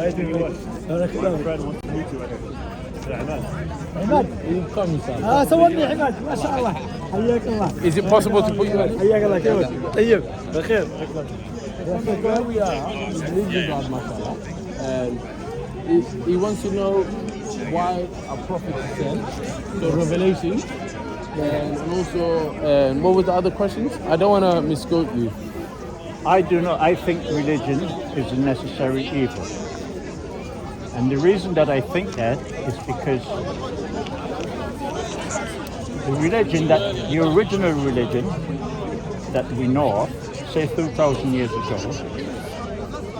بارك الله عماد فيك. صورني عماد ما شاء الله حياك الله. Is it possible to put you on? حياك الله كيفك؟ طيب بخير. Where we are, we believe in God, mashallah, and he wants to know why a prophet is sent, the revelation, and also, what were the other questions? I don't want to misquote you. I do not. I think religion is a necessary evil. And the reason that I think that is because the religion the original religion that we know of, say 2,000 years ago,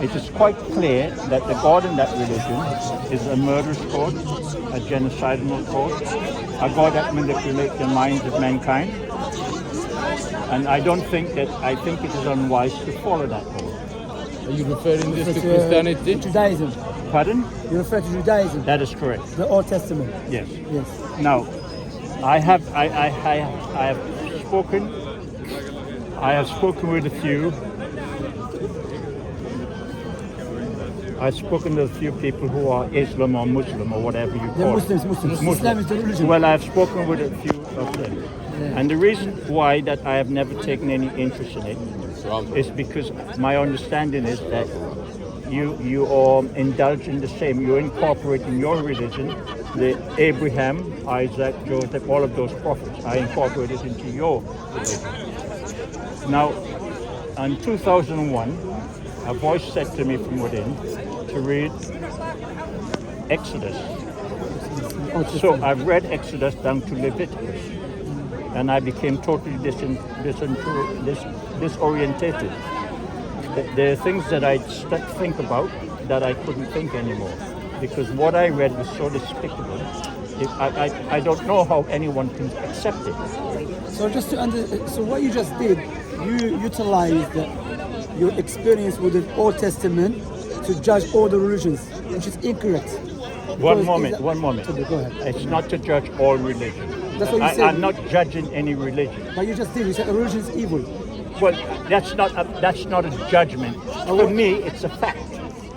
it is quite clear that the God in that religion is a murderous God, a genocidal God, a God that manipulates the minds of mankind. And I think it is unwise to follow that God. Are you referring this to Christianity? Judaism. Pardon? You refer to Judaism. That is correct. The Old Testament. Yes. Yes. Now, I have spoken with a few. I've spoken to a few people who are Islam or Muslim or whatever you They're call it. Muslims. Islam is the religion. Well, I've spoken with a few of them. Yeah. And the reason why that I have never taken any interest in it is because my understanding is that you all indulge in the same. You incorporate in your religion the Abraham, Isaac, Joseph, all of those prophets. I incorporated into your religion. Now, in 2001, a voice said to me from within to read Exodus. So I've read Exodus down to Leviticus, and I became totally disorientated. There are things that I think about that I couldn't think anymore, because what I read was so despicable. I don't know how anyone can accept it. So so what you just did, you utilized your experience with the Old Testament to judge all the religions, which is incorrect. One moment. Go ahead. It's not to judge all religion. That's what you said. I'm not judging any religion. But you just did. You said a religion is evil. Well, that's not a judgment. For me, it's a fact.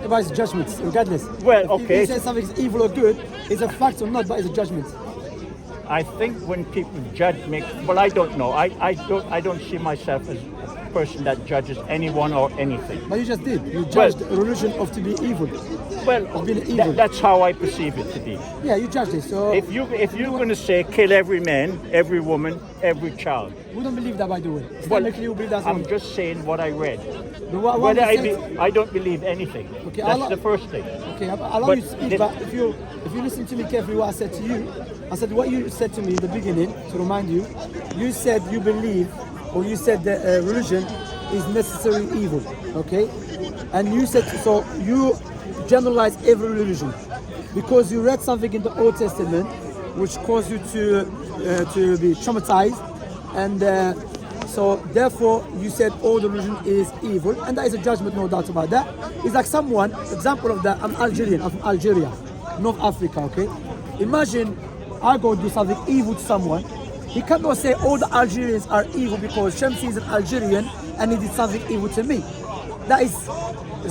But it's judgments, regardless. Well, If okay. you say something is evil or good, it's a fact or not, but it's a judgment. I think when people judge me, well, I don't know. I don't see myself as a person that judges anyone or anything. But you just did. You judged a religion to be evil. Well, Of being evil. that's how I perceive it to be. Yeah, you judged it. So If you're going to say kill every man, every woman, every child, we don't believe that, by the way. well, Islamically, we believe that's I'm wrong. just saying what I read. But what Whether you said- I don't believe anything. Okay, That's the first thing. Okay, I'll allow But you to speak, the- but if you listen to me carefully, what I said to you, I said what you said to me in the beginning, to remind you, you said you believe, or you said that religion is necessary evil, okay? And you said, so you generalize every religion, because you read something in the Old Testament which caused you to be traumatized, and so therefore you said all the religion is evil, and that is a judgment, no doubt about that. It's like someone, example of that, I'm Algerian, I'm from Algeria, North Africa, okay? Imagine I go do something evil to someone. He cannot say all the Algerians are evil because Shamsi is an Algerian and he did something evil to me. It's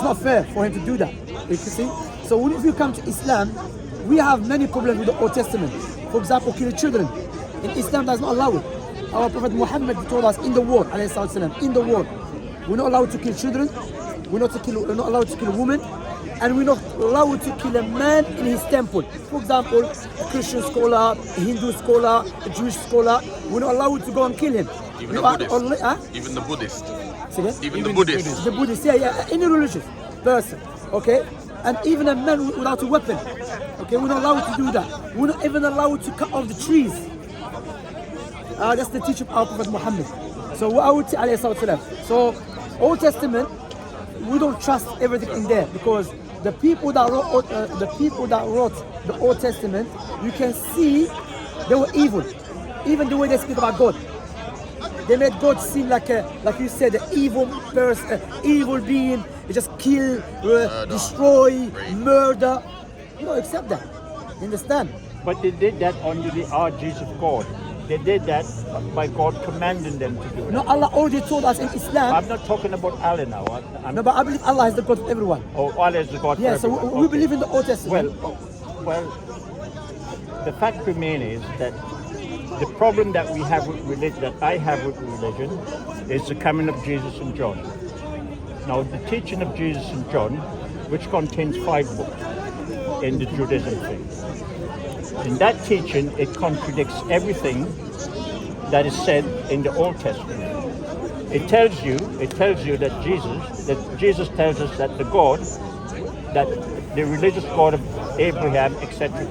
not fair for him to do that. You see? So if you come to Islam, we have many problems with the Old Testament. For example, killing children. In Islam does not allow it. Our Prophet Muhammad told us in the war, in the war, we're not allowed to kill children, we're not allowed to kill a woman, and we're not allowed to kill a man in his temple. For example, a Christian scholar, a Hindu scholar, a Jewish scholar, we're not allowed to go and kill him. Even the Buddhist. Even the Buddhist. Even the Buddhist. The Buddhist, yeah, any religious person, okay? And even a man without a weapon, okay? We're not allowed to do that. We're not even allowed to cut off the trees. That's the teaching of our Prophet Muhammad. So what I would say, alayhi salatu wasalam. So Old Testament, we don't trust everything in there, because the people that wrote the Old Testament, you can see they were evil. Even the way they speak about God, they made God seem like you said, an evil person, evil being. They just kill, destroy, murder. You don't accept that. You understand? But they did that under the orgies of God. They did that by God commanding them to do it. No, Allah already told us in Islam. I'm not talking about Allah now. No, but I believe Allah is the God of everyone. Oh, Allah is the God Yeah, for so everyone. we Okay. believe in the Old Testament. Well, the fact remains is that the problem that we have with religion, that I have with religion, is the coming of Jesus and John. Now, the teaching of Jesus and John, which contains 5 books in the Judaism faith. In that teaching, it contradicts everything that is said in the Old Testament. It tells you that Jesus tells us that the God, that the religious God of Abraham, etc.,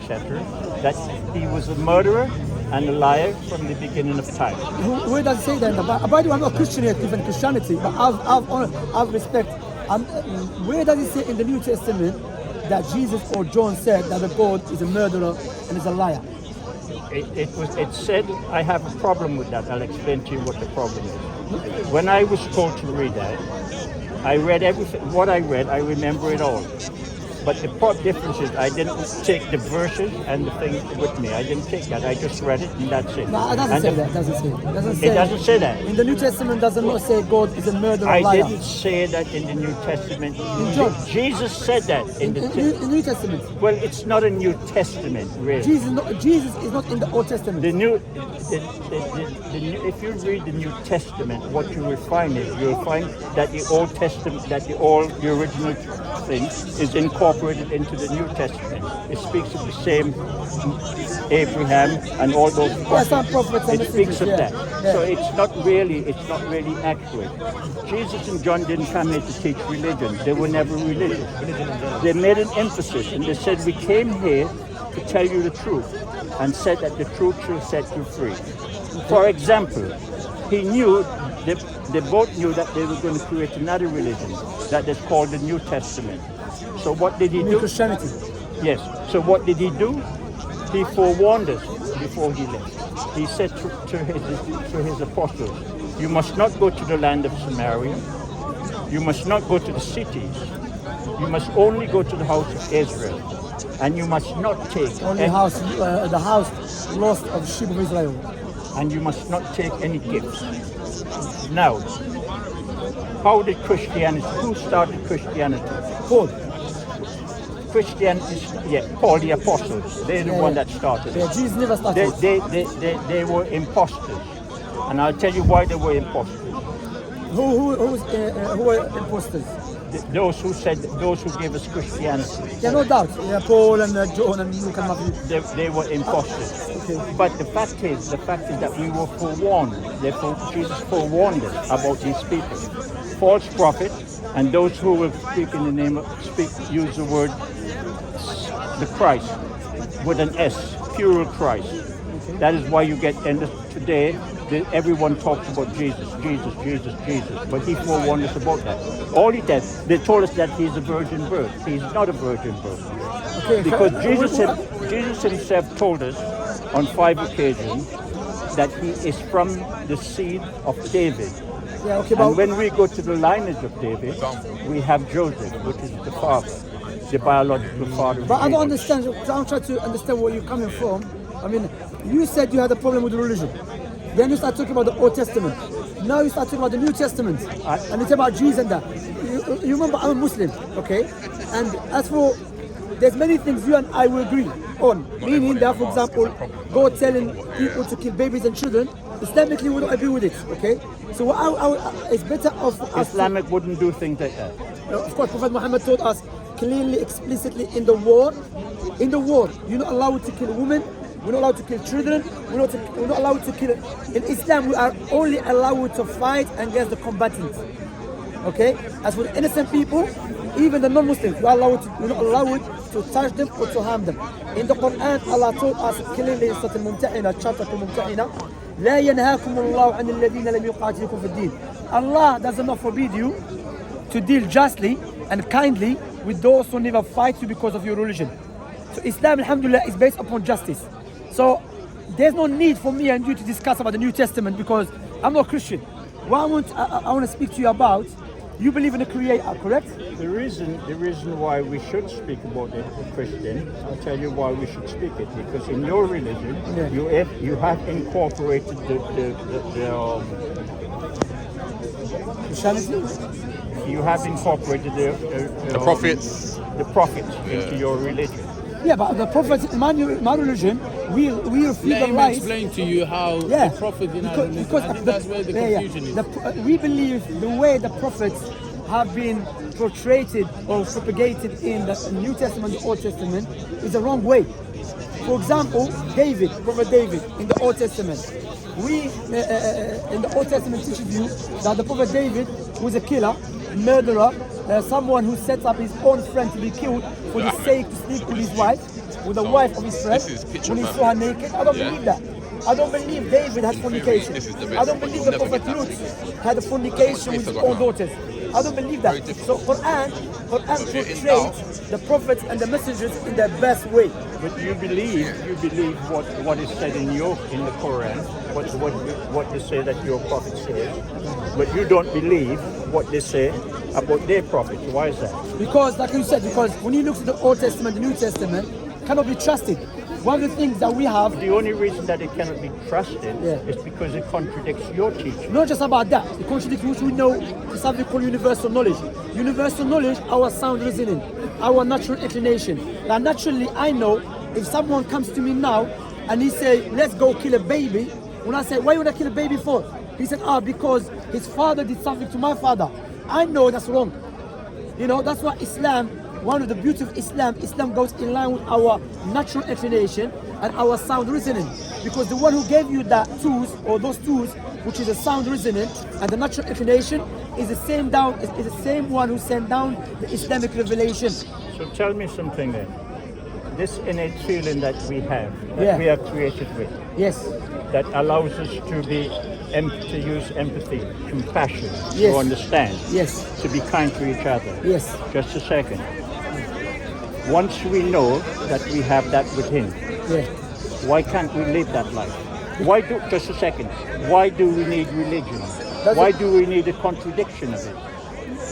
that he was a murderer and a liar from the beginning of time. Where does it say that in the Bible? By the way, I'm not Christian yet, even Christianity, but I've respect. Where does it say in the New Testament that Jesus or John said that the God is a murderer and is a liar? It said, I have a problem with that. I'll explain to you what the problem is. When I was told to read that, I read everything. What I read, I remember it all. But the difference is I didn't take the verses and the thing with me. I didn't take that. I just read it and that's it. No, it doesn't say that. It doesn't say that. In the New Testament, does not say God is a murderer, I liar. didn't say that in the New Testament. John. Jesus said that in the New Testament. Well, it's not a New Testament, really. Jesus is not in the Old Testament. The new, if you read the New Testament, what you will find is you'll find that the Old Testament, the original thing is incorporated into the New Testament. It speaks of the same Abraham and all those prophets. It speaks of that. So it's not really accurate. Jesus and John didn't come here to teach religion. They were never religious. They made an emphasis and they said, we came here to tell you the truth, and said that the truth shall set you free. For example, they both knew that they were going to create another religion that is called the New Testament. So what did he do? Christianity. Yes. So what did he do? He forewarned us before he left. He said to his apostles, you must not go to the land of Samaria. You must not go to the cities. You must only go to the house of Israel. And you must not take the house lost of the sheep of Israel. And you must not take any gifts. Now, how did Christianity? Who started Christianity? Paul. Christianity, Paul the apostles. They're the one that started. Yeah, Jesus never started. They were imposters, and I'll tell you why they were imposters. Who were imposters? Those who gave us Christianity. Yeah, no doubt. Yeah, Paul and John and Luke and Matthew. They were imposters. Okay. But the fact is that we were forewarned. Therefore, Jesus forewarned us about these people, false prophets, and those who will speak in the name of use the word the Christ with an S, plural Christ. Okay. That is why you get today. Everyone talks about Jesus, but he forewarned us about that. All he did, they told us that he's a virgin birth. He's not a virgin birth. Okay. Because Jesus himself told us on 5 occasions that he is from the seed of David. Yeah, okay, and when we go to the lineage of David, we have Joseph, which is the father, the biological father. But I don't understand. I'm trying to understand where you're coming from. I mean, you said you had a problem with religion. Then you start talking about the Old Testament. Now you start talking about the New Testament. And it's about Jesus and that. You remember I'm a Muslim, okay? And as for, there's many things you and I will agree on. Meaning that, for example, God telling people to kill babies and children, Islamically we don't agree with it, okay? So it's better off us. Islamic wouldn't do things like that. Of course, Prophet Muhammad told us clearly, explicitly in the war, you're not allowed to kill women. We're not allowed to kill children. We're not allowed to kill. In Islam, we are only allowed to fight against the combatants. Okay? As for the innocent people, even the non-Muslims, we're not allowed to touch them or to harm them. In the Quran, Allah told us clearly in Surah Al-Mumtahina, chapter Al-Mumtahina, لا ينهاكم الله عن الذين لم يقاتلوكم في الدين. Allah does not forbid you to deal justly and kindly with those who never fight you because of your religion. So Islam, alhamdulillah, is based upon justice. So there's no need for me and you to discuss about the New Testament because I'm not Christian. What I want to speak to you about, You believe in a creator, correct? The reason why we should speak about the Christian, I'll tell you why we should speak it. Because in your religion, Yeah. you have incorporated Christianity? you have incorporated The prophets. into your religion. Yeah, but the Prophet, in my religion, we refuse Let the him right. explain to you how Yeah, the prophet in our religion, because I think that's where the confusion is. We believe the way the prophets have been portrayed or propagated in the New Testament, the Old Testament, is the wrong way. For example, Prophet David in the Old Testament. We in the Old Testament teaches you that the Prophet David was a killer, murderer, someone who sets up his own friend to be killed for the sake to sleep with his wife, with the wife of his friend, this is picture when he perfect. saw her naked. I don't Yeah. believe that. I don't believe David had fornication. this is the best, I don't but believe you'll the never Prophet get that Lut figure. had a fornication with his own daughters. I don't believe that. Very So Quran portrays the prophets and the messengers in their best way. But you believe what is said in the Quran, what they say that your prophet says, but you don't believe what they say about their prophets. Why is that? Because, like you said, because when you look at the Old Testament, the New Testament cannot be trusted. One of the things that we have, The only reason that it cannot be trusted Yeah. is because it contradicts your teaching. not just about that, it contradicts which we know is something called universal knowledge. Universal knowledge, our sound reasoning, our natural inclination. Now, naturally, I know if someone comes to me now and he say, let's go kill a baby, when I say, why would I kill a baby for? He said, because his father did something to my father. I know that's wrong. You know, that's why Islam, one of the beauty of Islam goes in line with our natural inclination and our sound reasoning. Because the one who gave you that tools, or those tools, which is a sound reasoning and the natural inclination, is the same one who sent down the Islamic revelation. So tell me something then. This innate feeling that we have, that Yeah. we are created with, Yes, that allows us to be to use empathy, compassion, Yes. to understand, yes, to be kind to each other. yes, Just a second. Once we know that we have that within, yeah. why can't we live that life? Just a second. Why do we need religion? That's Why it. do we need a contradiction of it?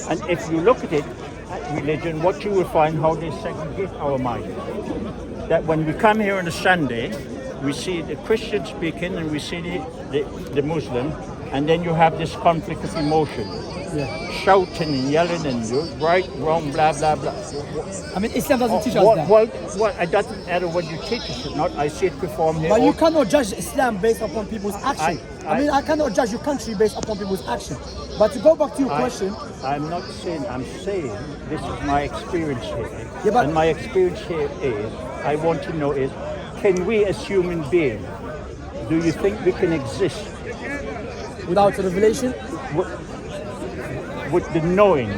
And if you look at it, at religion, what you will find how they segregate our mind. That when we come here on a Sunday, we see the Christian speaking and we see the Muslim, and then you have this conflict of emotion. Yeah. Shouting and yelling and you're right, wrong, blah, blah, blah. I mean, Islam doesn't teach us that. Well, it doesn't matter what you teach us or not. I see it performed here. But you cannot judge Islam based upon people's action. I mean, I cannot judge your country based upon people's action. But to go back to your question, I'm not saying, I'm saying this is my experience here. Yeah, but- and my experience here is, I want to know is, can we as human beings, do you think we can exist without a revelation, with the knowing,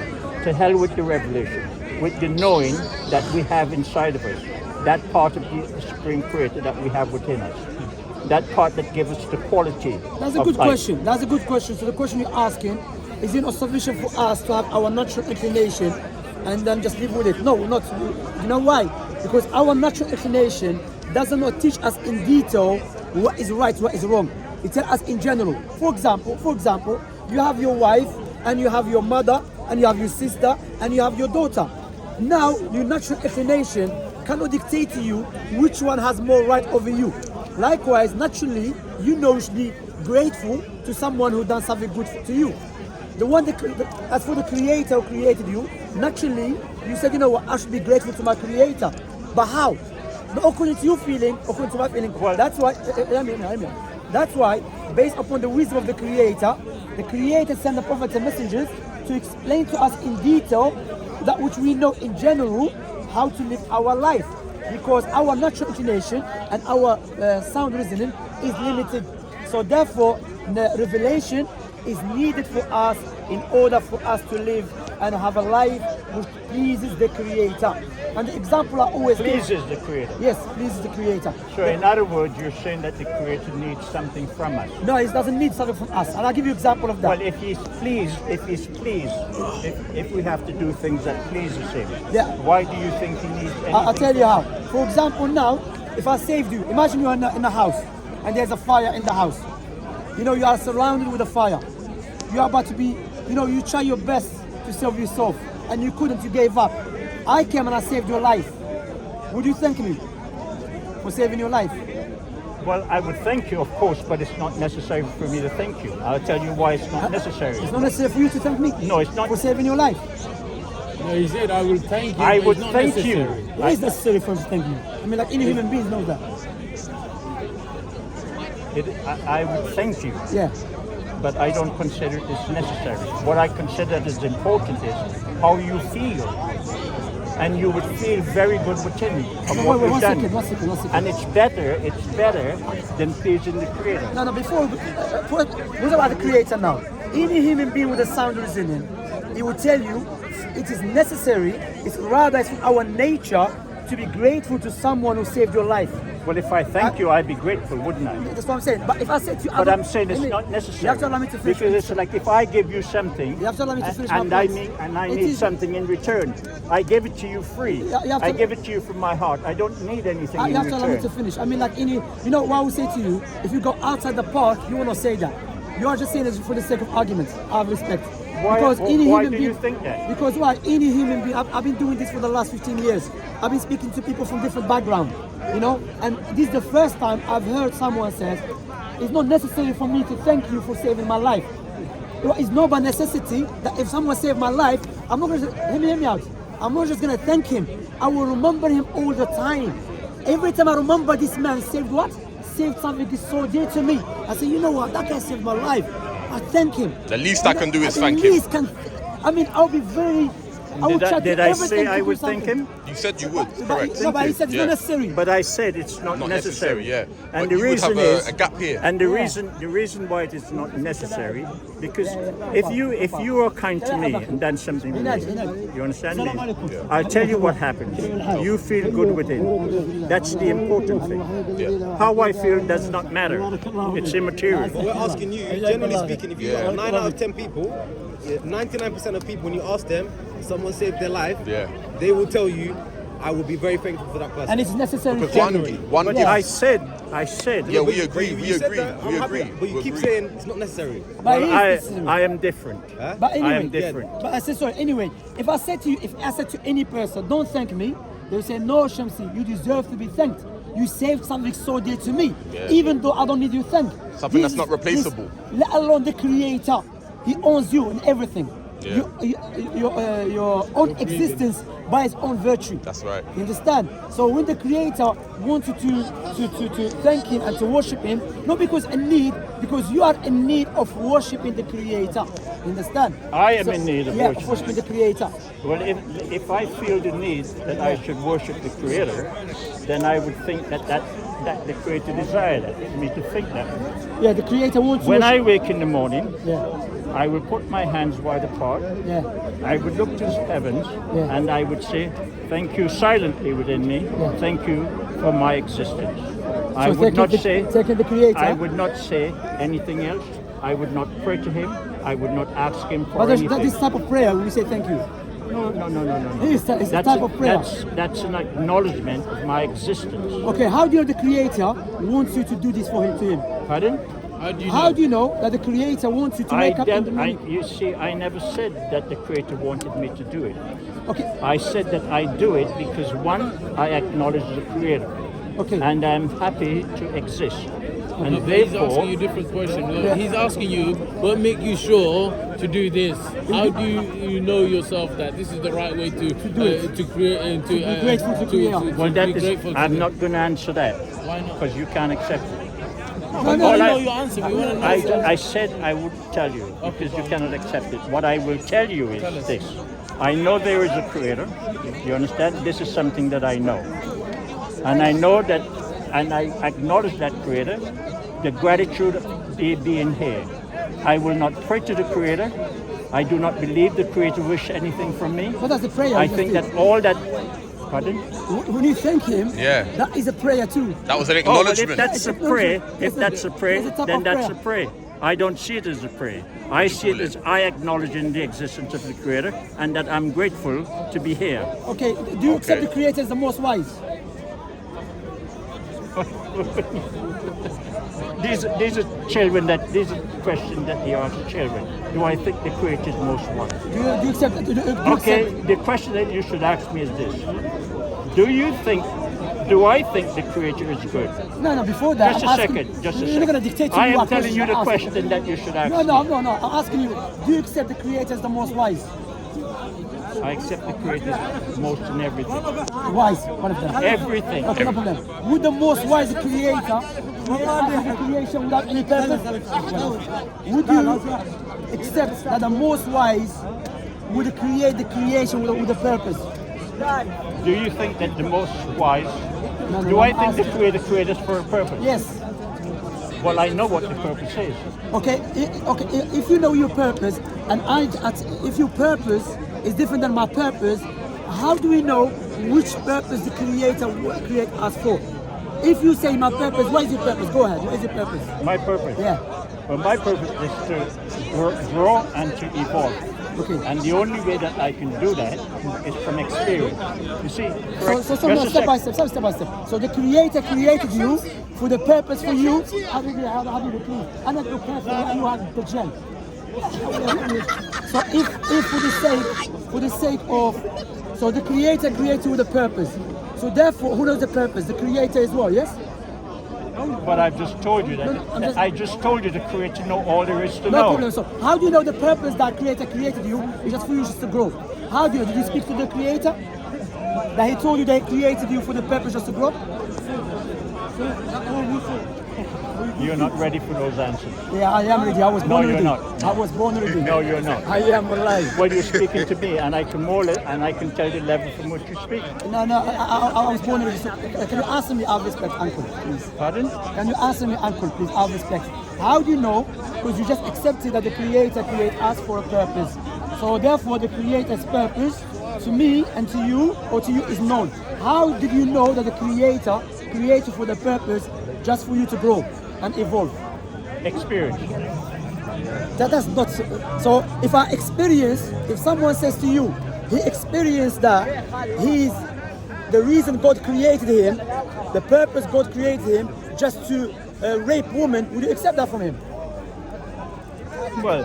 to hell with the revelation, with the knowing that we have inside of us, that part of the Supreme Creator that we have within us, that part that gives us the quality that's a of good life. question. That's a good question. So the question you're asking, is it not sufficient for us to have our natural inclination and then just live with it? No, not. You know why? Because our natural inclination does not teach us in detail what is right, what is wrong. It tells us in general. For example, you have your wife and you have your mother and you have your sister and you have your daughter. Now, your natural inclination cannot dictate to you which one has more right over you. Likewise, naturally, you know you should be grateful to someone who done something good to you. The one that, as for the Creator who created you, naturally, you said, you know what, I should be grateful to my Creator. But how? Not according to your feeling, according to my feeling. That's why, that's why, based upon the wisdom of the Creator sent the prophets and messengers to explain to us in detail that which we know in general, how to live our life. Because our natural inclination and our sound reasoning is limited. So therefore, the revelation is needed for us in order for us to live and have a life which pleases the Creator. And the example I always give, Pleases the Creator. yes, pleases the Creator. So in other words, you're saying that the Creator needs something from us. No, it doesn't need something from us. And I'll give you an example of that. Well, if he's pleased, if we have to do things that pleases him, Yeah. why do you think he needs anything? I'll tell you how. For example, now, if I saved you, imagine you're in a house and there's a fire in the house. You know, you are surrounded with a fire. You are about to be, you know, you try your best to to save yourself, and you couldn't, you gave up. I came and I saved your life. Would you thank me for saving your life? Well, I would thank you, of course, but it's not necessary for me to thank you. I'll tell you why it's not necessary. It's not necessary for you to thank me? No, it's not. For saving your life? No, he said, I will thank you. I but would it's not thank necessary. you. It is necessary for him to thank you. I mean, like any human being knows that. I would thank you. Yeah. But I don't consider it as necessary. What I consider as important is how you feel. And you would feel very good within of what you've done. One second. And it's better than pleasing the Creator. No, before, what about the Creator now? Any human being with a sound reasoning, he will tell you it is necessary, it's our nature to be grateful to someone who saved your life. Well, if I thank you, I'd be grateful, wouldn't I? That's what I'm saying. But if I said to you, But I'm saying it's not necessary. You have to allow me to finish. Because it's like if I give you something, You have to allow me to finish and my I point. need something in return. I give it to you free. You have to- I give it to you from my heart. I don't need anything You in have to allow me to return. finish. I mean, like you know what I would say to you? If you go outside the park, you will not say that. You are just saying this for the sake of argument. I have respect. Why do you think that? Because why? Any human being, I've been doing this for the last 15 years. I've been speaking to people from different backgrounds, and this is the first time I've heard someone say, it's not necessary for me to thank you for saving my life. It's not by necessity that if someone saved my life, I'm not going to, hear me out. I'm not just going to thank him. I will remember him all the time. Every time I remember this man saved what? Saved something that's so dear to me. I say, you know what? That guy saved my life. I thank him. The least I can do is thank him. I'll be very. Did I say I would thank him? You said you would, correct. No, but he said it's not necessary. But I said it's not necessary. Yeah. And But the you would reason have is a gap here. And the reason why it is not necessary, because if you are kind to me and done something to me, you understand me? I'll tell you what happens. You feel good within. That's the important thing. Yeah. How I feel does not matter. It's immaterial. We're asking you, generally speaking, if you got 9 out of 10 people, 99% of people, when you ask them, someone saved their life, they will tell you, I will be very thankful for that person. And it's necessary. Because one But I said. Yeah, we agree. You said that, I'm happy, but you keep saying it's not necessary. But it is necessary. I am different. But anyway, I am different. But I said sorry. Anyway, if I said to any person, don't thank me, they will say, no, Shamsi, you deserve to be thanked. You saved something so dear to me, even though I don't need your thank. Something that's not replaceable. Let alone the Creator, He owns you and everything. Yeah. Your own existence by His own virtue. That's right. You understand? So when the Creator wants you to thank Him and to worship Him, not because you are in need of worshiping the Creator. You understand? I am in need of worshiping the Creator. Well, if I feel the need that I should worship the Creator, then I would think that the Creator desired that, for me to think that. Yeah, the Creator wants. When I wake in the morning, yeah. I will put my hands wide apart. Yeah. I would look to the heavens, and I would say, "Thank you," silently within me. Yeah. Thank you for my existence. I So would not thanking the Creator. I would not say anything else. I would not pray to Him. I would not ask Him for But anything. this type of prayer, we say thank you. No. It's a type of prayer. That's an acknowledgement of my existence. Okay, how do you know the Creator wants you to do this for Him? Pardon? How do you know that the Creator wants you to wake up in the morning? You see, I never said that the Creator wanted me to do it. Okay. I said that I do it because one, I acknowledge the Creator. Okay. And I'm happy to exist. And He's therefore, asking you a different question. Look, he's asking you, what make you sure to do this? How do you know yourself that this is the right way to create and to be grateful to Creator? well, be grateful to I'm Him? not going to answer that. Why not? Because you can't accept it. We want to know your answer. We want to know. I said I would tell you because you cannot accept it. What I will tell you is this. I know there is a Creator. You understand? This is something that I know. And I know that, and I acknowledge that Creator, the gratitude of being here. I will not pray to the Creator. I do not believe the Creator wish anything from me. What does the prayer? I think that all that, pardon? When you thank Him, Yeah. that is a prayer too. That was an Oh, well, acknowledgement. if that's a prayer, then that's a prayer. prayer. I don't see it as a prayer. I see it as I acknowledging the existence of the Creator and that I'm grateful to be here. Okay, do you accept the Creator as the most wise? These are children these are questions that he asks children. Do I think the Creator is most wise? Do you accept that? Okay, the question that you should ask me is this. Do I think the Creator is good? No, before that. Just a second. You're not going to dictate to me. I am what telling you the I'm question asking. that you should ask No. me. I'm asking you, do you accept the Creator as the most wise? I accept the Creator most in everything. Wise, one of them. Everything. Okay, no problem. Would the most wise Creator have the creation without any purpose? Would you accept that the most wise would create the creation with a purpose? Do you think that the most wise? No, Do I I'm think the asking. Creator created for a purpose? Yes. Well, I know what the purpose is. Okay. If you know your purpose, and if your purpose is different than my purpose, how do we know which purpose the Creator will create us for? If you say my purpose, what is your purpose? Go ahead. What is your purpose? My purpose? Yeah. Well, my purpose is to grow and to evolve. Okay. And the only way that I can do that is from experience. You see? So no, step by step. So the Creator created you for the purpose for you. Habibi, please. I'm not looking for you. You have the gem. So if for the sake of, so the Creator created you with a purpose. So therefore, who knows the purpose? The Creator as well, yes? But I've just told you that. I just told you the Creator know all there is to No know. problem. So how do you know the purpose that Creator created you is just for you just to grow? How do you? Did you speak to the Creator? That He told you that He created you for the purpose just to grow? You're not ready for those answers. Yeah, I am ready. I was born ready. No, you're not. I was born ready. No, you're not. I am alive. Well, you're speaking to me, and I can mold it, and I can tell the level from which you speak. No, I was born ready. So, can you answer me out of respect, Uncle, please? Pardon? Can you answer me, Uncle, please, out of respect? How do you know? Because you just accepted that the Creator created us for a purpose. So therefore, the Creator's purpose to me and to you, or to you, is known. How did you know that the Creator created for the purpose just for you to grow and evolve? Experience. That's not so. If someone says to you, he experienced that he's the reason God created him, the purpose God created him, just to rape women, would you accept that from him? Well,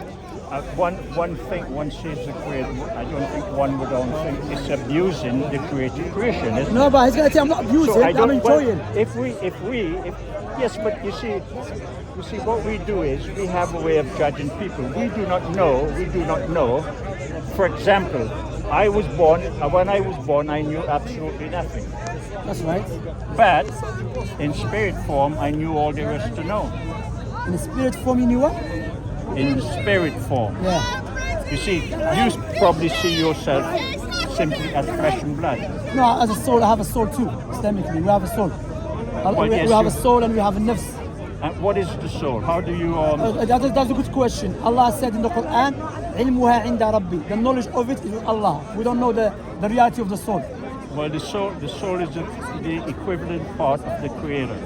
one thing, one sees the Creator. I don't think one would own think it's abusing the creative creation, isn't No, it? but he's gonna say I'm not abusing. So I I'm don't. enjoying. Well, yes, but you see, what we do is we have a way of judging people. We do not know. For example, when I was born, I knew absolutely nothing. That's right. But in spirit form, I knew all there is to know. In the spirit form, you knew what? In spirit form. Yeah. You see, you probably see yourself simply as flesh and blood. No, as a soul, I have a soul too. Islamically, we have a soul. We yes, have a you- soul and we have a nafs. And what is the soul? How do you That's a good question. Allah said in the Quran, "Ilmuha inda Rabbi." The knowledge of it is with Allah. We don't know the reality of the soul. Well, the soul is the equivalent part of the Creator.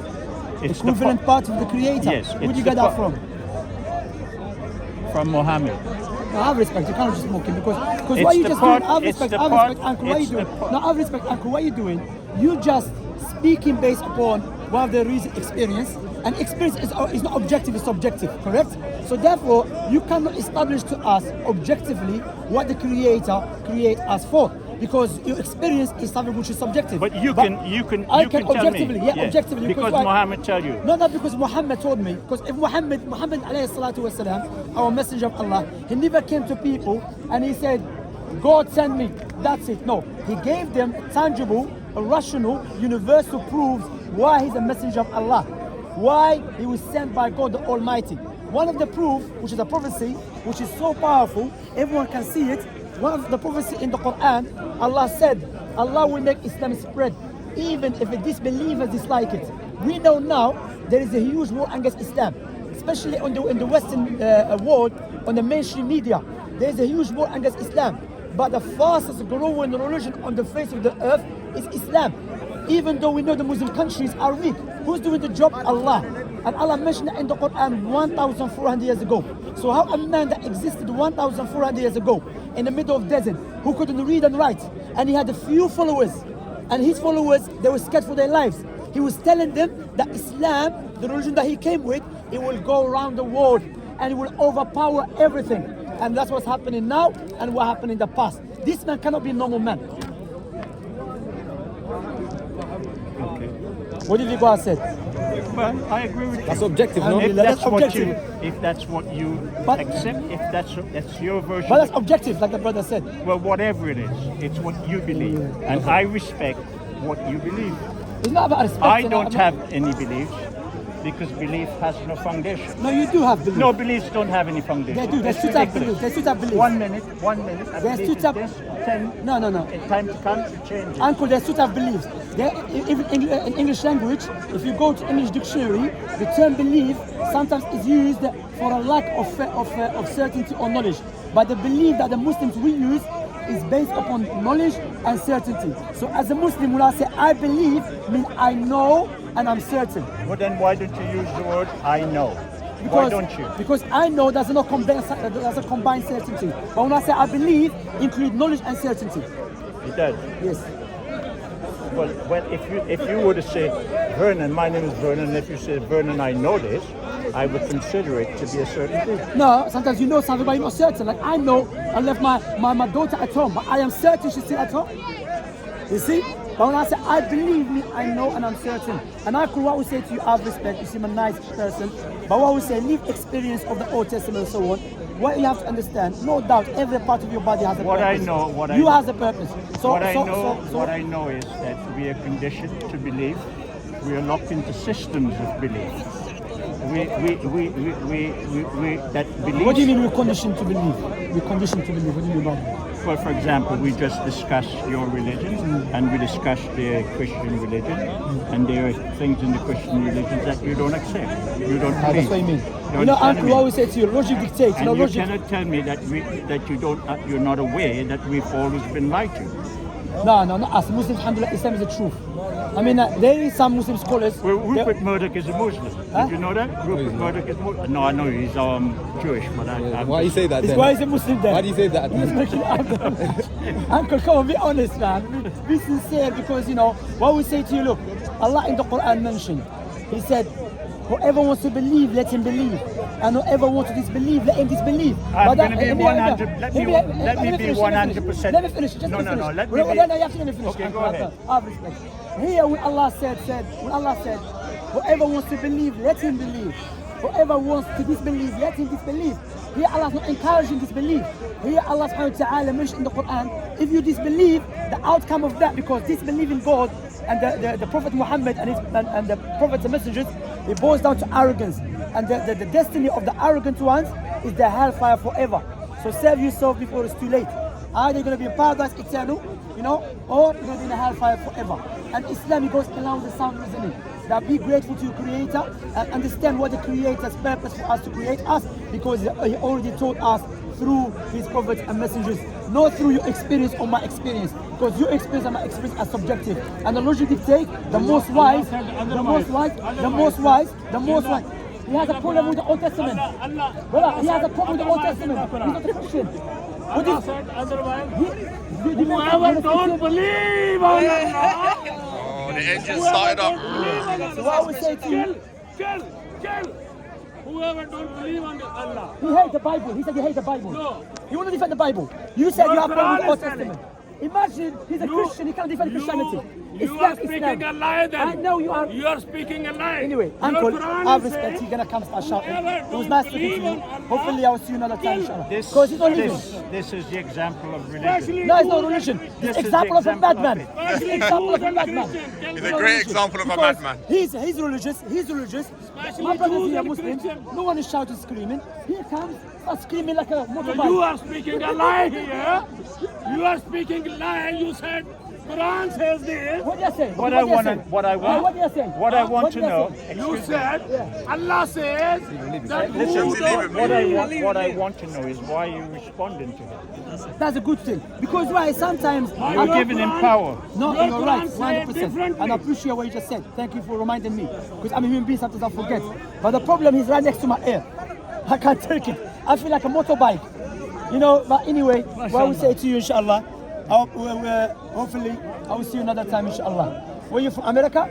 It's Equivalent part of the Creator. Yes, Where do it's you get the that part- from? from Mohammed. No, I have respect. You can't just smoke him because It's what you the just part- doing. I have it's respect. the I have part- respect, Uncle. What are you it's the doing? part- No, I have respect, Uncle. What are you doing? You just speaking based upon what the recent experience, and experience is not objective; it's subjective. Correct? So therefore, you cannot establish to us objectively what the Creator create us for. Because your experience is something which is subjective. But you But can I you can can tell objectively, me. yeah, objectively. Because why? Muhammad tell you. No, not because Muhammad told me. Because if Muhammad alayhi salatu wasalam, our messenger of Allah, he never came to people and he said, God sent me. That's it. No, he gave them tangible, rational, universal proofs why he's a messenger of Allah, why he was sent by God the Almighty. One of the proof, which is a prophecy, which is so powerful, everyone can see it. One of the prophecy in the Quran, Allah said, Allah will make Islam spread, even if the disbelievers dislike it. We know now there is a huge war against Islam, especially in the Western world, on the mainstream media. There is a huge war against Islam. But the fastest growing religion on the face of the earth is Islam. Even though we know the Muslim countries are weak, who's doing the job? Allah. And Allah mentioned it in the Quran 1,400 years ago. So how a man that existed 1,400 years ago in the middle of desert, who couldn't read and write, and he had a few followers, and his followers, they were scared for their lives. He was telling them that Islam, the religion that he came with, it will go around the world and it will overpower everything. And that's what's happening now and what happened in the past. This man cannot be a normal man. Okay. What did you go and said? Well, I agree with you. That's objective, no? If That's that's what objective. if that's what you But- accept, if that's your version. But that's objective, like the brother said. Well, whatever it is, it's what you believe, and I respect what you believe. It's not about respect. I you know, don't have any beliefs because belief has no foundation. No, you do have belief. No, beliefs don't have any foundation. They do. They It's should have ridiculous. belief. They should have belief. 1 minute. I They believe should in have- this, 10. No. In time to come, to change it. Uncle, they should have beliefs. Even in English language, if you go to English dictionary, the term belief sometimes is used for a lack of certainty or knowledge. But the belief that the Muslims we use is based upon knowledge and certainty. So as a Muslim, when I say I believe, mean I know and I'm certain. Well, then why don't you use the word I know? Why don't you? Because I know there's a combined certainty. But when I say I believe, include knowledge and certainty. It does. Yes. Well, if you were to say, Vernon, my name is Vernon, and if you say, Vernon, I know this, I would consider it to be a certain thing. No, sometimes you know something, but you're not certain. Like I know I left my daughter at home, but I am certain she's still at home. You see? But when I say I believe me, I know and I'm certain. And I could what we say to you, I have respect, you seem a nice person. But what we say, live experience of the Old Testament and so on. What you have to understand, no doubt, every part of your body has a purpose. You has a purpose. What I know is that we are conditioned to believe. We are locked into systems of belief. That belief. What do you mean we're conditioned to believe? We're conditioned to believe. What do you mean by that? Well, for example, we just discussed your religion and we discussed the Christian religion, and there are things in the Christian religion that you don't accept. You don't believe. That's what I mean. You You know, understand Uncle, me? I always say to you, logic dictates. And You know, you logic. cannot tell me that you're not aware that we've always been lied to. No, not us. Muslims, alhamdulillah, Islam is the truth. I mean, there is some Muslim scholars. Well, Rupert Murdoch is a Muslim. Huh? Did you know that? Rupert Murdoch is Muslim. No, I know he's Jewish, but Why do you say that then? Why is a Muslim then? Why do you say that then? Uncle, come on, be honest, man. Be sincere, because you know what we say to you. Look, Allah in the Quran mentioned. He said, "Whoever wants to believe, let him believe, and whoever wants to disbelieve, let him disbelieve." I'm going to be 100. Let me be 100%. Let me finish. Just No, finish. let me No, be. you have to let me finish. Okay, go Uncle, ahead. I have respect. Here, when Allah said, "Whoever wants to believe, let him believe. Whoever wants to disbelieve, let him disbelieve." Here Allah is not encouraging disbelief. Here Allah subhanahu wa ta'ala mentioned in the Quran, if you disbelieve, the outcome of that, because disbelief in God and the Prophet Muhammad and the prophets and messengers, it boils down to arrogance. And the destiny of the arrogant ones is the hellfire forever. So save yourself before it's too late. Either you're going to be in paradise eternal, you know, or you're going to be in the hellfire forever. And Islam, it goes along with the sound reasoning. That be grateful to your Creator and understand what the Creator's purpose for us to create us, because He already taught us through His prophets and messengers, not through your experience or my experience, because your experience and my experience are subjective. And the logic dictates the most wise. He has a problem with the Old Testament. Brother, he has a problem with the Old Testament. He's not a Christian. What is Whoever don't believe on Allah, Oh, the engine started up. So what I would say to you, kill. Whoever don't believe on Allah. he hates the Bible. He said you hate the Bible. No. You want to defend the Bible. You said you have a problem with the Old Quran is Testament. Imagine he's a Christian, he can't defend Christianity. You are speaking a lie then. I know you are. You are speaking a lie. Anyway, Your Uncle, Quran I have is respect. saying, You're gonna come start shouting. whoever It was don't nice speaking to believe you. on Allah, Hopefully, I will see you another time, inshallah. This Because he's not living. is the example of religion. Especially No, it's not Jews religion. This It's is the example of a example of madman. it. It's the example of a madman. He's a great example of a Because madman. He's religious. My brothers Jews here are and Muslims. Christians. No one is shouting, screaming. He comes, starts screaming like a You motorbike. are speaking a lie here. You are speaking a lie. You said Quran says this. What did I say? What I did want say? to- what I want- What did I say? What I want What to did I know. say? You said Allah says that you Listen, don't what I believe. want to know is why you responding to him. That's a good thing. Because why sometimes You're giving him power. No, Your you're right, Quran said 100%. differently. And I appreciate what you just said. Thank you for reminding me. Because I'm a human being, sometimes I forget. But the problem is right next to my ear. I can't take it. I feel like a motorbike. You know, but anyway, what I will say to you, inshallah, hopefully, I will see you another time, inshallah. Were you from America?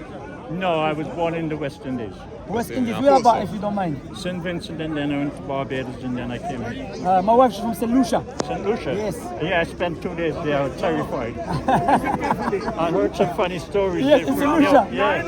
No, I was born in the West Indies. West Indies, where about, if you don't mind? St. Vincent, and then I went to Barbados, and then I came here. My wife's from St. Lucia. St. Lucia? Yes. Yeah, I spent 2 days there. I was terrified. I heard some funny stories. Yes, in St. Lucia. Yeah.